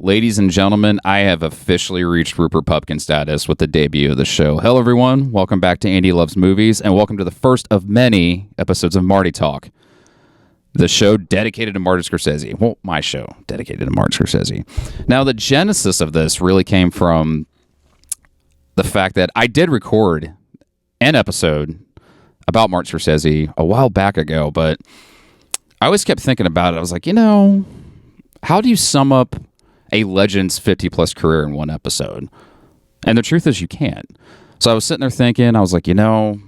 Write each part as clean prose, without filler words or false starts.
Ladies and gentlemen, I have officially reached Rupert Pupkin status with the debut of the show. Hello, everyone. Welcome back to Andy Loves Movies, and welcome to the first of many episodes of Marty Talk, the show dedicated to Martin Scorsese. Well, my show dedicated to Martin Scorsese. Now, the genesis of this really came from the fact that I did record an episode about Martin Scorsese a while back ago, but I always kept thinking about it. I was like, how do you sum up a legend's 50-plus career in one episode? And the truth is you can't. So I was sitting there thinking, I was like, The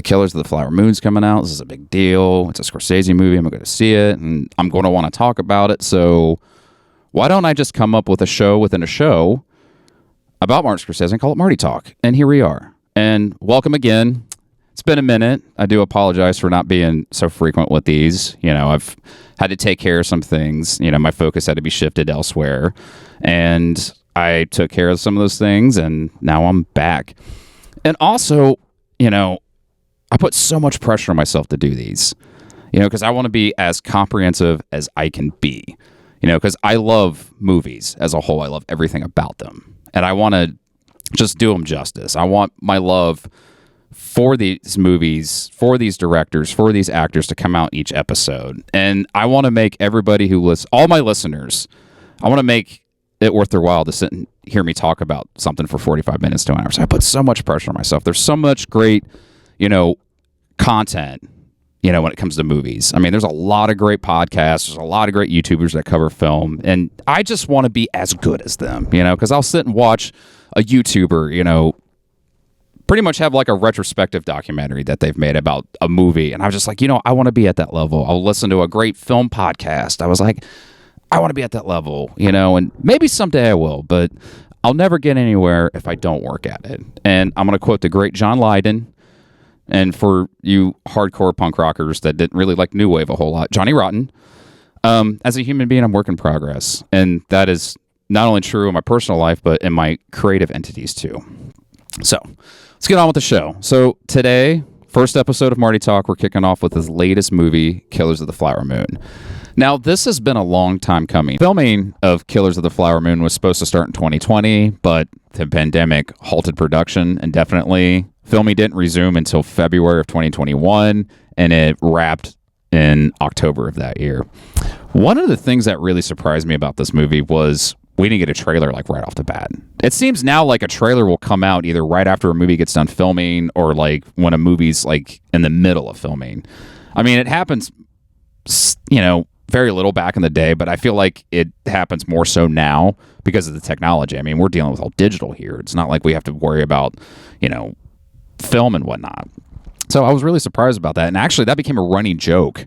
Killers of the Flower Moon's coming out. This is a big deal. It's a Scorsese movie. I'm going to see it, and I'm going to want to talk about it. So why don't I just come up with a show within a show about Martin Scorsese and call it Marty Talk? And here we are. And welcome again. It's been a minute. I do apologize for not being so frequent with these. I've had to take care of some things. My focus had to be shifted elsewhere. And I took care of some of those things, and now I'm back. And also, I put so much pressure on myself to do these, because I want to be as comprehensive as I can be, because I love movies as a whole. I love everything about them. And I want to just do them justice. I want my love for these movies, for these directors, for these actors to come out each episode. And I want to make everybody who listens, all my listeners, I want to make it worth their while to sit and hear me talk about something for 45 minutes to an hour. So I put so much pressure on myself. There's so much great, content, when it comes to movies. I mean, there's a lot of great podcasts. There's a lot of great YouTubers that cover film. And I just want to be as good as them, because I'll sit and watch a YouTuber, pretty much have like a retrospective documentary that they've made about a movie. And I was just like, I want to be at that level. I'll listen to a great film podcast. I was like, I want to be at that level, and maybe someday I will, but I'll never get anywhere if I don't work at it. And I'm going to quote the great John Lydon. And for you hardcore punk rockers that didn't really like New Wave a whole lot, Johnny Rotten. As a human being, I'm work in progress. And that is not only true in my personal life, but in my creative entities too. So let's get on with the show. So today, first episode of Marty Talk, we're kicking off with his latest movie, Killers of the Flower Moon. Now, this has been a long time coming. Filming of Killers of the Flower Moon was supposed to start in 2020, but the pandemic halted production indefinitely. Filming didn't resume until February of 2021, and it wrapped in October of that year. One of the things that really surprised me about this movie was we didn't get a trailer like right off the bat. It seems now like a trailer will come out either right after a movie gets done filming or like when a movie's like in the middle of filming. I mean, it happens, very little back in the day, but I feel like it happens more so now because of the technology. I mean, we're dealing with all digital here. It's not like we have to worry about, film and whatnot. So I was really surprised about that. And actually that became a running joke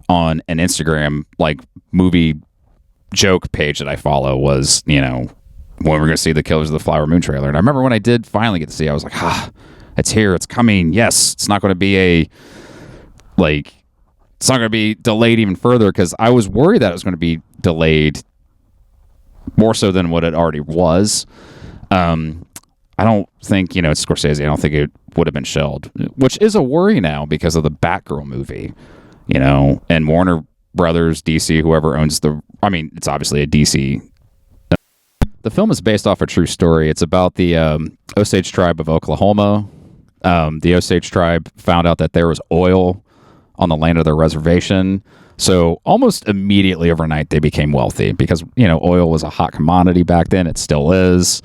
on an Instagram, like movie joke page that I follow was, when we're going to see the Killers of the Flower Moon trailer. And I remember when I did finally get to see it, I was like, it's here. It's coming. Yes. It's not going to be it's not going to be delayed even further, because I was worried that it was going to be delayed more so than what it already was. I don't think, it's Scorsese. I don't think it would have been shelved, which is a worry now because of the Batgirl movie, and Warner Brothers, DC, whoever owns it's obviously a DC. The film is based off a true story. It's about the Osage tribe of Oklahoma. The Osage tribe found out that there was oil on the land of their reservation. So almost immediately overnight, they became wealthy because, oil was a hot commodity back then. It still is.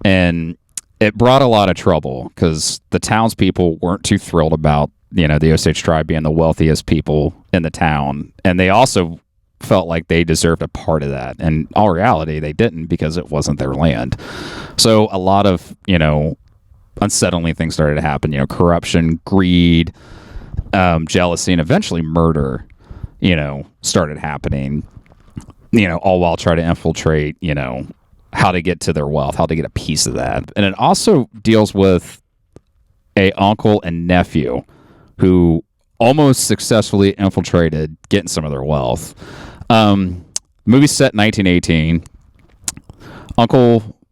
And it brought a lot of trouble because the townspeople weren't too thrilled about, the Osage tribe being the wealthiest people in the town. And they also felt like they deserved a part of that. And in all reality, they didn't, because it wasn't their land. So a lot of, unsettling things started to happen, corruption, greed, jealousy, and eventually murder, started happening, all while trying to infiltrate, how to get to their wealth, how to get a piece of that. And it also deals with a uncle and nephew who almost successfully infiltrated getting some of their wealth. Movie's set in 1918.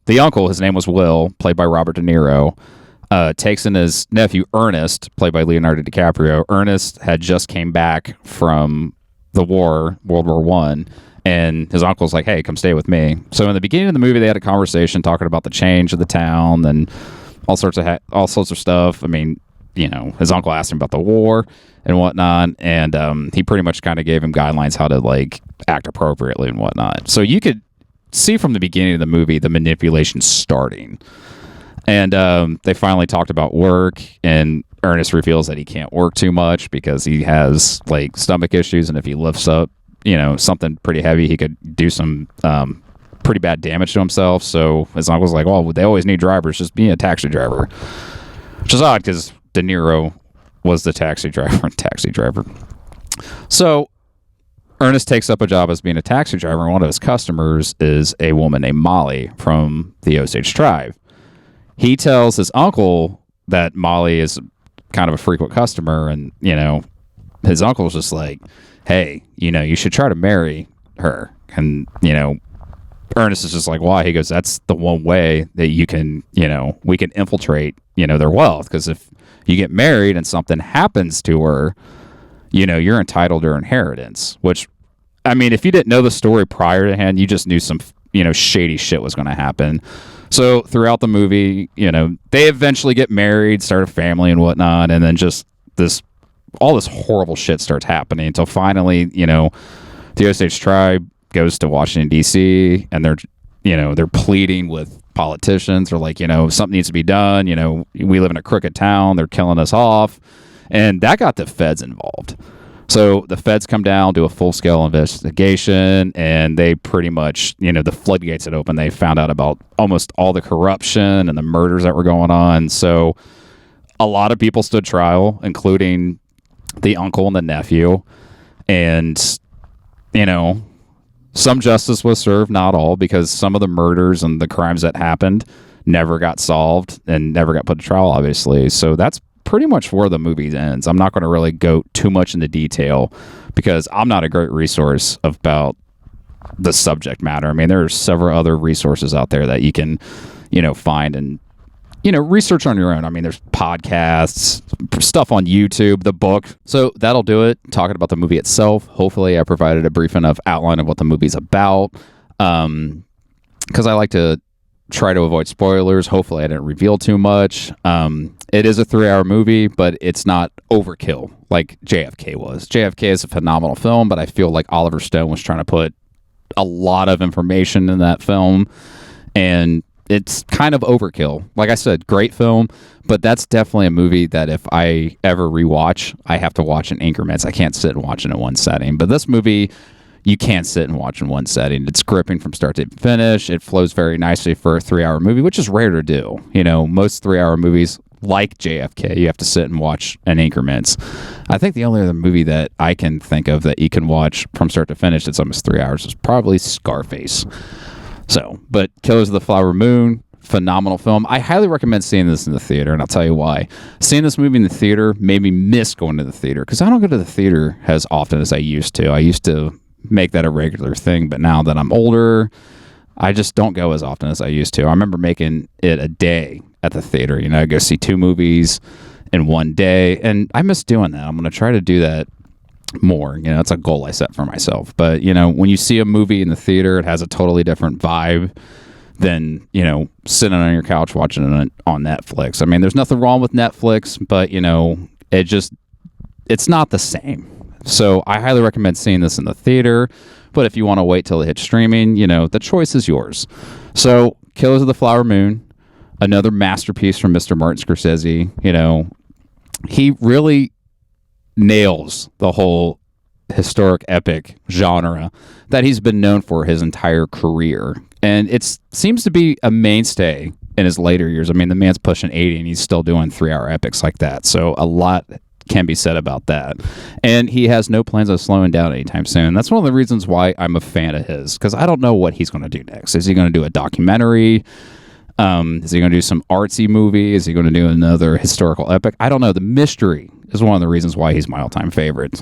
The uncle, his name was Will, played by Robert De Niro, takes in his nephew Ernest, played by Leonardo DiCaprio. Ernest had just came back from the war, World War I, And his uncle's like, hey, come stay with me. So in the beginning of the movie, they had a conversation talking about the change of the town and all sorts of stuff. I mean, his uncle asked him about the war and whatnot, and he pretty much kind of gave him guidelines how to like act appropriately and whatnot. So you could see from the beginning of the movie the manipulation starting. And they finally talked about work, and Ernest reveals that he can't work too much because he has like stomach issues, and if he lifts up something pretty heavy, he could do some pretty bad damage to himself. So his uncle's like, well, they always need drivers, just be a taxi driver, which is odd because De Niro was the taxi driver and Taxi Driver. So Ernest takes up a job as being a taxi driver, and one of his customers is a woman named Molly from the Osage tribe. He tells his uncle that Molly is kind of a frequent customer, and his uncle's just like, hey, you should try to marry her. And Ernest is just like, why? He goes, that's the one way that you can, we can infiltrate their wealth, because if you get married and something happens to her, you're entitled to her inheritance. Which, I mean, if you didn't know the story prior to hand, you just knew some shady shit was going to happen. So throughout the movie, they eventually get married, start a family and whatnot, and then just all this horrible shit starts happening until finally, the Osage tribe goes to Washington, D.C., and they're pleading with politicians. They're like, something needs to be done. We live in a crooked town. They're killing us off. And that got the feds involved. So the feds come down, do a full-scale investigation, and they pretty much, the floodgates had opened. They found out about almost all the corruption and the murders that were going on. So a lot of people stood trial, including the uncle and the nephew. And, some justice was served, not all, because some of the murders and the crimes that happened never got solved and never got put to trial, obviously. So that's pretty much where the movie ends. I'm not going to really go too much into detail because I'm not a great resource about the subject matter. I mean, there are several other resources out there that you can, find and, research on your own. I mean, there's podcasts, stuff on YouTube, the book. So that'll do it. Talking about the movie itself. Hopefully I provided a brief enough outline of what the movie's about. Because I like to try to avoid spoilers. Hopefully I didn't reveal too much. It is a 3-hour movie, but it's not overkill like JFK was. JFK is a phenomenal film, but I feel like Oliver Stone was trying to put a lot of information in that film, and it's kind of overkill. Like I said, great film, but that's definitely a movie that if I ever rewatch, I have to watch in increments. I can't sit and watch it in one setting. But this movie, you can't sit and watch in one setting. It's gripping from start to finish. It flows very nicely for a 3-hour movie, which is rare to do. Most 3-hour movies like JFK, you have to sit and watch in increments. I think the only other movie that I can think of that you can watch from start to finish that's almost 3 hours is probably Scarface. So, but Killers of the Flower Moon, phenomenal film. I highly recommend seeing this in the theater, and I'll tell you why. Seeing this movie in the theater made me miss going to the theater, because I don't go to the theater as often as I used to. I used to make that a regular thing, but now that I'm older, I just don't go as often as I used to. I remember making it a day at the theater. I go see 2 movies in one day, and I miss doing that. I'm going to try to do that more. It's a goal I set for myself. But, when you see a movie in the theater, it has a totally different vibe than, sitting on your couch watching it on Netflix. I mean, there's nothing wrong with Netflix, but, it's not the same. So I highly recommend seeing this in the theater. But if you want to wait till it hits streaming, the choice is yours. So Killers of the Flower Moon, another masterpiece from Mr. Martin Scorsese. He really nails the whole historic epic genre that he's been known for his entire career. And it seems to be a mainstay in his later years. I mean, the man's pushing 80 and he's still doing 3-hour epics like that. So a lot can be said about that. And he has no plans of slowing down anytime soon. That's one of the reasons why I'm a fan of his, because I don't know what he's going to do next. Is he going to do a documentary? Is he going to do some artsy movie? Is he going to do another historical epic? I don't know. The mystery is one of the reasons why he's my all-time favorite.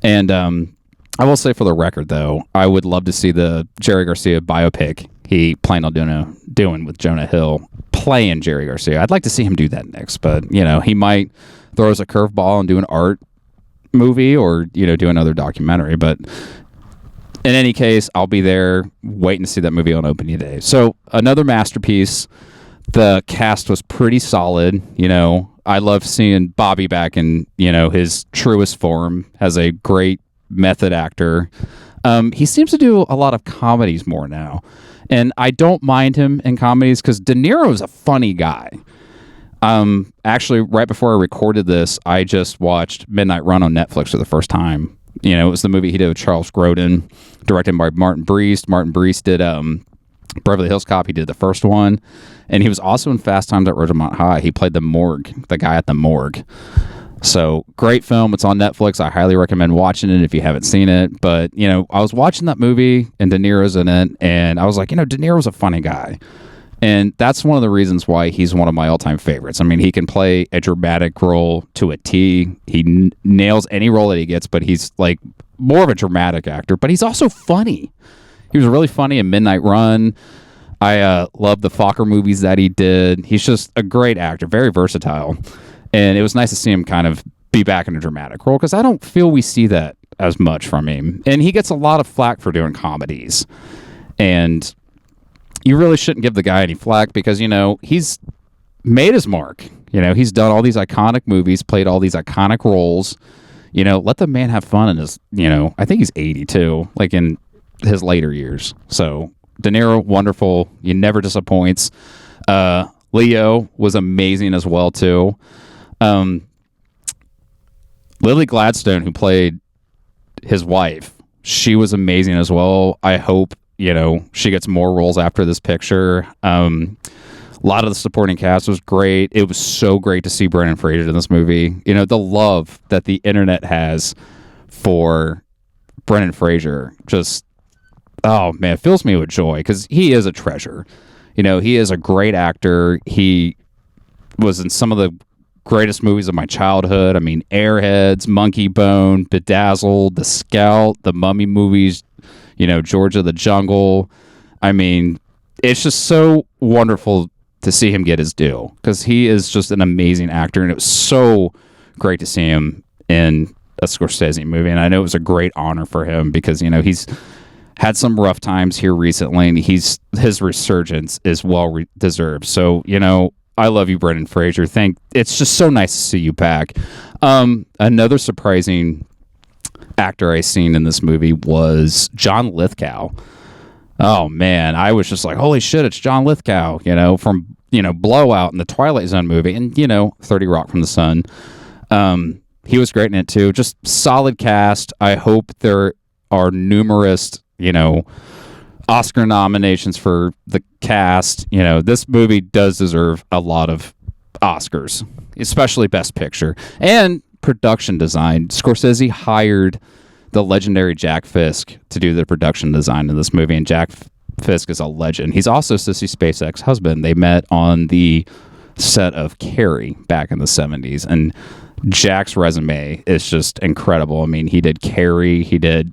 And I will say, for the record, though, I would love to see the Jerry Garcia biopic he planned on doing with Jonah Hill, playing Jerry Garcia. I'd like to see him do that next, but, he might throw us a curveball and do an art movie or, do another documentary. But in any case, I'll be there waiting to see that movie on opening day. So another masterpiece. The cast was pretty solid. I love seeing Bobby back in, his truest form as a great method actor. He seems to do a lot of comedies more now. And I don't mind him in comedies because De Niro is a funny guy. Actually, right before I recorded this, I just watched Midnight Run on Netflix for the first time. It was the movie he did with Charles Grodin, directed by Martin Scorsese. Martin Scorsese did Beverly Hills Cop. He did the first one. And he was also in Fast Times at Ridgemont High. He played the guy at the morgue. So, great film. It's on Netflix. I highly recommend watching it if you haven't seen it. But, I was watching that movie, and De Niro's in it, and I was like, De Niro's a funny guy. And that's one of the reasons why he's one of my all-time favorites. I mean, he can play a dramatic role to a T. He nails any role that he gets, but he's, more of a dramatic actor. But he's also funny. He was really funny in Midnight Run. I love the Fokker movies that he did. He's just a great actor, very versatile. And it was nice to see him kind of be back in a dramatic role because I don't feel we see that as much from him. And he gets a lot of flack for doing comedies. And you really shouldn't give the guy any flack because, he's made his mark. He's done all these iconic movies, played all these iconic roles. Let the man have fun in his, I think he's 82, in his later years. So De Niro, wonderful. He never disappoints. Leo was amazing as well, too. Lily Gladstone, who played his wife, she was amazing as well. I hope, she gets more roles after this picture. A lot of the supporting cast was great. It was so great to see Brendan Fraser in this movie. The love that the internet has for Brendan Fraser just, oh man, it fills me with joy because he is a treasure. He is a great actor. He was in some of the greatest movies of my childhood. I mean, Airheads, Monkey Bone, Bedazzled, The Scout, the Mummy movies, George of the Jungle. I mean, it's just so wonderful to see him get his due because he is just an amazing actor, and it was so great to see him in a Scorsese movie. And I know it was a great honor for him because, he's had some rough times here recently, and his resurgence is well deserved. So, I love you, Brendan Fraser. It's just so nice to see you back. Another surprising actor I seen in this movie was John Lithgow. Oh man, I was just like, holy shit, it's John Lithgow, from Blowout and the Twilight Zone movie, and 30 Rock from the Sun. He was great in it too. Just solid cast. I hope there are numerous Oscar nominations for the cast. This movie does deserve a lot of Oscars, especially Best Picture and production design. Scorsese hired the legendary Jack Fisk to do the production design of this movie, and Jack Fisk is a legend. He's also Sissy Spacek's husband. They met on the set of Carrie back in the 70s, and Jack's resume is just incredible. I mean, he did Carrie, he did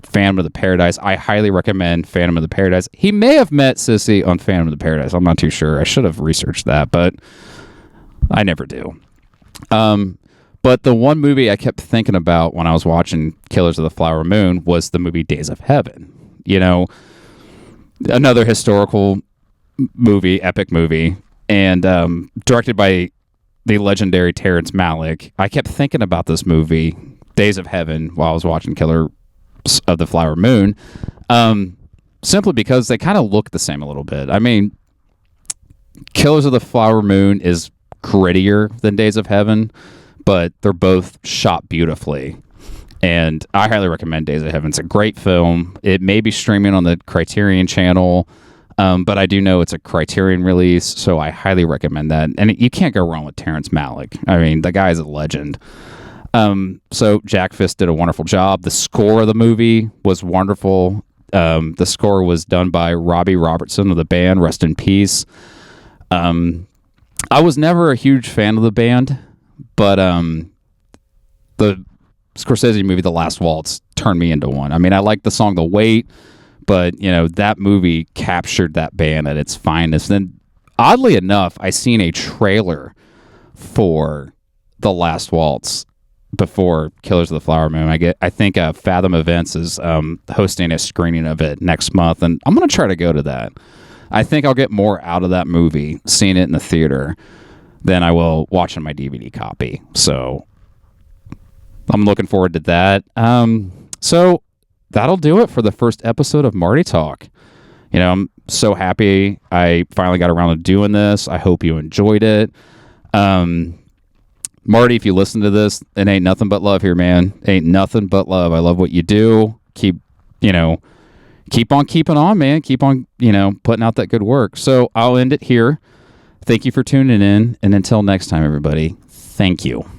Phantom of the Paradise. I highly recommend Phantom of the Paradise. He may have met Sissy on Phantom of the Paradise. I'm not too sure. I should have researched that, but I never do. But the one movie I kept thinking about when I was watching Killers of the Flower Moon was the movie Days of Heaven. Another historical movie, epic movie, and directed by the legendary Terrence Malick. I kept thinking about this movie, Days of Heaven, while I was watching Killers of the Flower Moon, simply because they kind of look the same a little bit. I mean, Killers of the Flower Moon is grittier than Days of Heaven, but they're both shot beautifully. And I highly recommend Days of Heaven. It's a great film. It may be streaming on the Criterion channel, but I do know it's a Criterion release, so I highly recommend that. And you can't go wrong with Terrence Malick. I mean, the guy's a legend. So Jack Fisk did a wonderful job. The score of the movie was wonderful. The score was done by Robbie Robertson of the band, rest in peace. I was never a huge fan of the band, but the Scorsese movie, The Last Waltz, turned me into one. I mean, I like the song The Wait, but, that movie captured that band at its finest. And oddly enough, I seen a trailer for The Last Waltz before Killers of the Flower Moon. I think Fathom Events is hosting a screening of it next month, and I'm going to try to go to that. I think I'll get more out of that movie seeing it in the theater than I will watching my DVD copy. So I'm looking forward to that. So that'll do it for the first episode of Marty Talk. You know, I'm so happy I finally got around to doing this. I hope you enjoyed it. Marty, if you listen to this, it ain't nothing but love here, man. Ain't nothing but love. I love what you do. Keep on keeping on, man. Keep on, putting out that good work. So I'll end it here. Thank you for tuning in. And until next time, everybody, thank you.